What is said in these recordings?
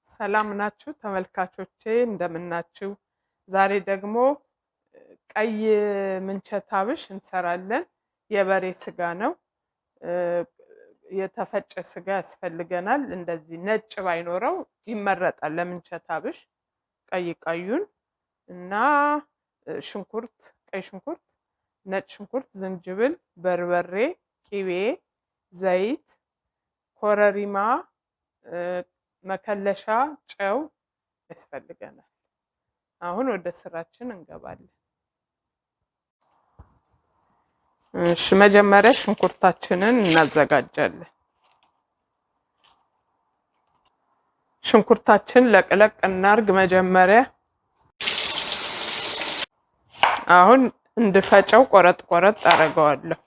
ሰላም ናችሁ ተመልካቾቼ እንደምናችሁ ዛሬ ደግሞ ቀይ ምንቸታብሽ እንሰራለን የበሬ ስጋ ነው የተፈጨ ስጋ ያስፈልገናል እንደዚህ ነጭ ባይኖረው ይመረጣል ለምንቸታብሽ ቀዩን እና ሽንኩርት ቀይ ሽንኩርት ነጭ ሽንኩርት ዝንጅብል በርበሬ ቂቤ ዘይት ኮረሪማ መከለሻ ጨው ያስፈልገናል አሁን ወደ ስራችን እንገባለን እሺ መጀመሪያ ሽንኩርታችንን እናዘጋጃለን ሽንኩርታችን ለቅለቅ እናርግ መጀመሪያ አሁን እንድፈጨው ቆረጥ አረጋዋለሁ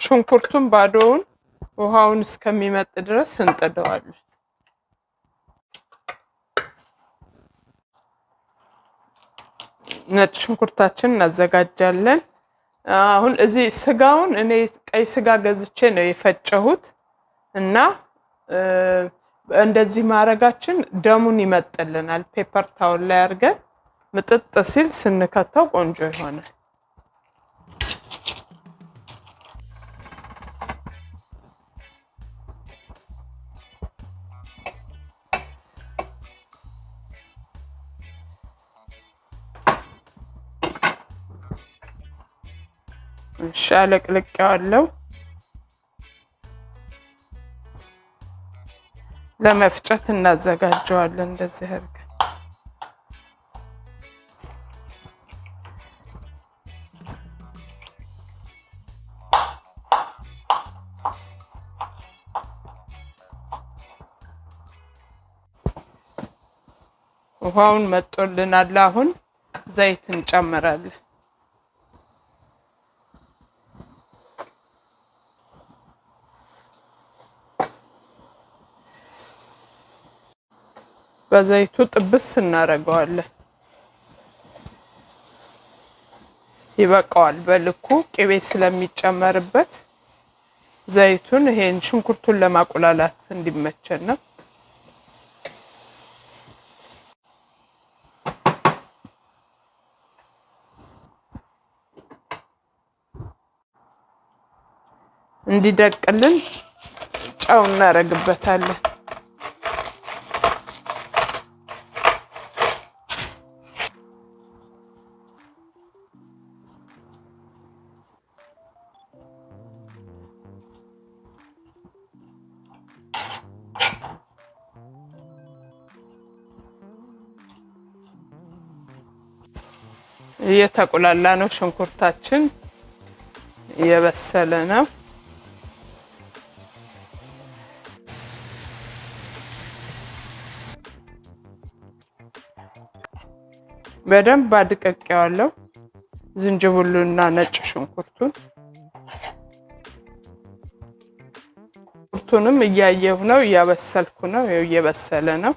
ሽንኩርቱን ባዶውን ውሃውን እስከሚመጥ ድረስ እንጥደዋለን ነጭ ሽንኩርታችንን እናዘጋጃለን አሁን እዚህ ስጋውን እኔ ቀይ ስጋ ገዝቼ ነው የፈጨሁት እና እንደዚህ ማረጋችን ደሙን ይመጥልናል ፔፐር ታውል ላይ አርገን ምጥጥ ሲል ስንከተው ቆንጆ ይሆናል ሻለቅልቄዋለሁ ለመፍጨት እናዘጋጀዋለን እንደዚህ አድርገን ውሃውን መጥቶልናል አሁን ዘይት እንጨምራለን በዘይቱ ጥብስ እናረጋዋለን ይበቃዋል በልኩ ቅቤ ስለሚጨመርበት ዘይቱን ይሄን ሽንኩርቱን ለማቁላላት እንዲመቸን ነው እንዲደቅልን ጨው እናረግበታለን የተቆላላ ነው ሽንኩርታችን የበሰለ ነው በደንብ አድቀቄዋለሁ ዝንጅብሉና ነጭ ሽንኩርቱንም እያየሁ ነው እያበሰልኩ ነው እየበሰለ ነው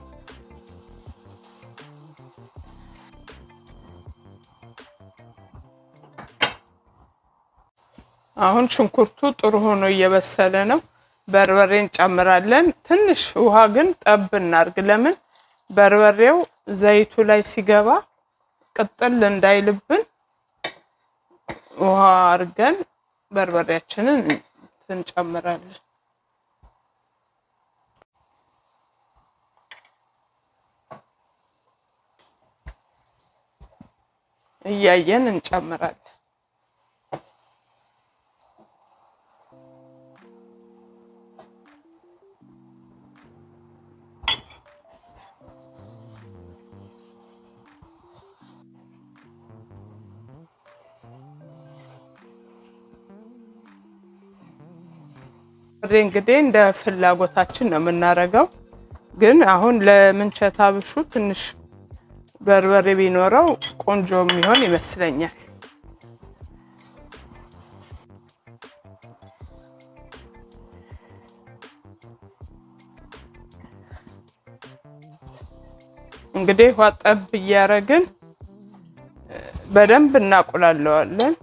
አሁን ሽንኩርቱ ጥሩ ሆኖ እየበሰለ ነው በርበሬን ጨምራለን ትንሽ ውሃ ግን ጠብ እናርግ ለምን በርበሬው ዘይቱ ላይ ሲገባ ቅጥል እንዳይልብን ውሃ አርገን በርበሬያችንን እንጨምራለን እያየን እንጨምራለን እንግዲህ እንደ ፍላጎታችን ነው የምናረጋው ግን አሁን ለምንቸታብሹ ትንሽ በርበሬ ቢኖረው ቆንጆ የሚሆን ይመስለኛል እንግዲህ ዋጣብ ያረግን በደንብ እናቆላለዋለን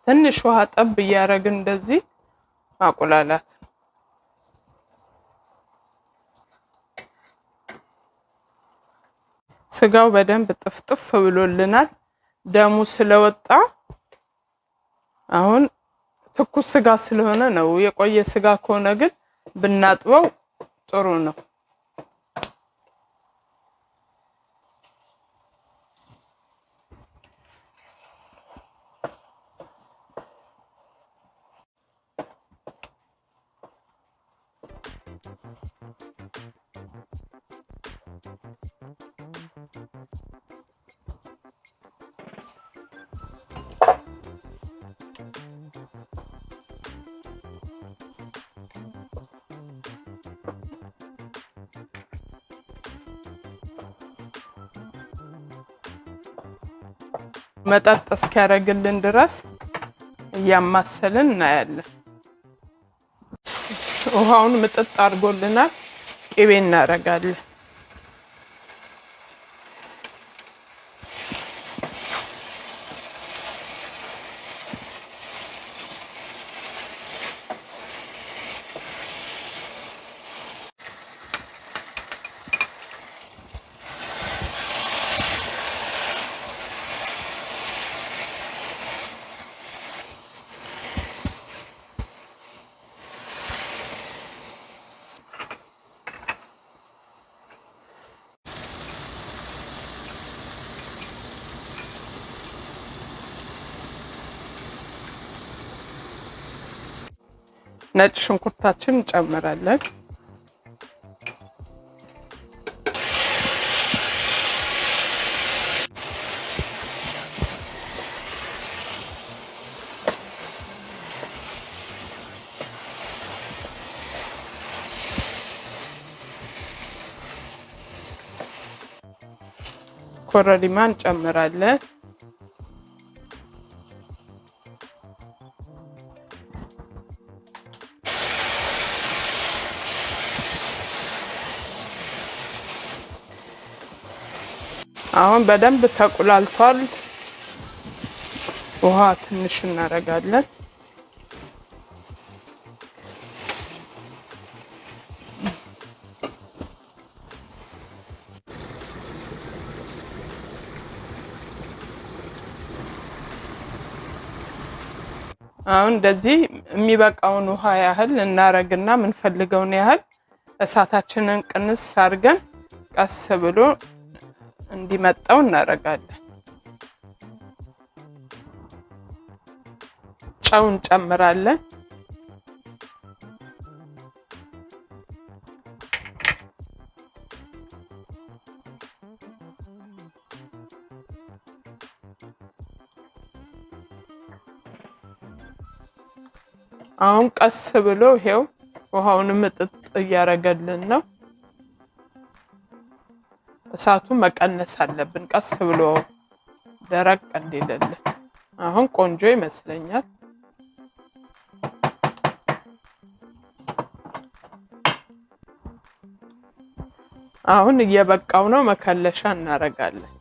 ትንሽ ውሃ ጠብ ያረግን እንደዚህ ማቆላላት ስጋው በደንብ ጥፍጥፍ ብሎልናል ደሙ ስለወጣ አሁን ትኩስ ስጋ ስለሆነ ነው የቆየ ስጋ ከሆነ ግን ብናጥበው ጥሩ ነው መጠጥ እስኪያረግልን ድረስ ያማሰልን እናያለን ውሃውን መጠጥ አድርጎልናል ቅቤ እናረጋለን ነጭ ሽንኩርታችን እንጨምራለን ኮረሪማ እንጨምራለን አሁን በደንብ ተቆላልቷል ውሃ ትንሽ እናረጋለን አሁን እንደዚህ የሚበቃውን ውሃ ያህል እናረግና ምን ፈልገውን ያህል እሳታችንን ቅንስ አድርገን ቀስ ብሎ እንዲመጣው እናረጋለን ጨው እንጨምራለን አሁን ቀስ ብሎ ይሄው ውሃውን መጥጥ ያረጋልን ነው እሳቱ መቀነስ አለብን ቀስ ብሎ ደረቅ እንዲልልን አሁን ቆንጆ ይመስለኛል አሁን እየበቃው ነው መከለሻ እናረጋለን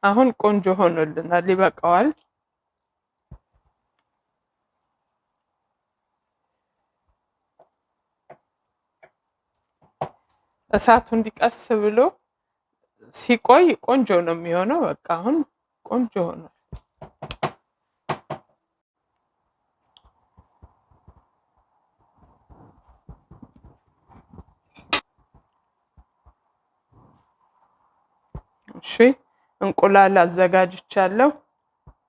አሁን ቆንጆ ሆኖልናል ይበቃዋል እሳቱ እንዲቀስ ብሎ ሲቆይ ቆንጆ ነው የሚሆነው። በቃ አሁን ቆንጆ ሆነ። እሺ እንቁላል አዘጋጅቻለሁ።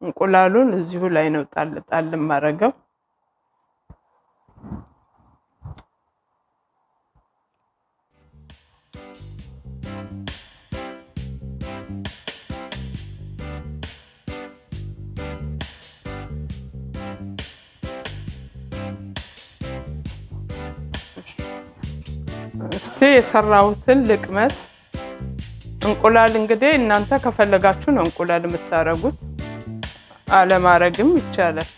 እንቁላሉን እዚሁ ላይ ነው ጣል ማረገው። እስቲ የሰራሁትን ልቅመስ። እንቁላል እንግዲህ እናንተ ከፈለጋችሁ ነው እንቁላል የምታረጉት፣ አለማረግም ይቻላል።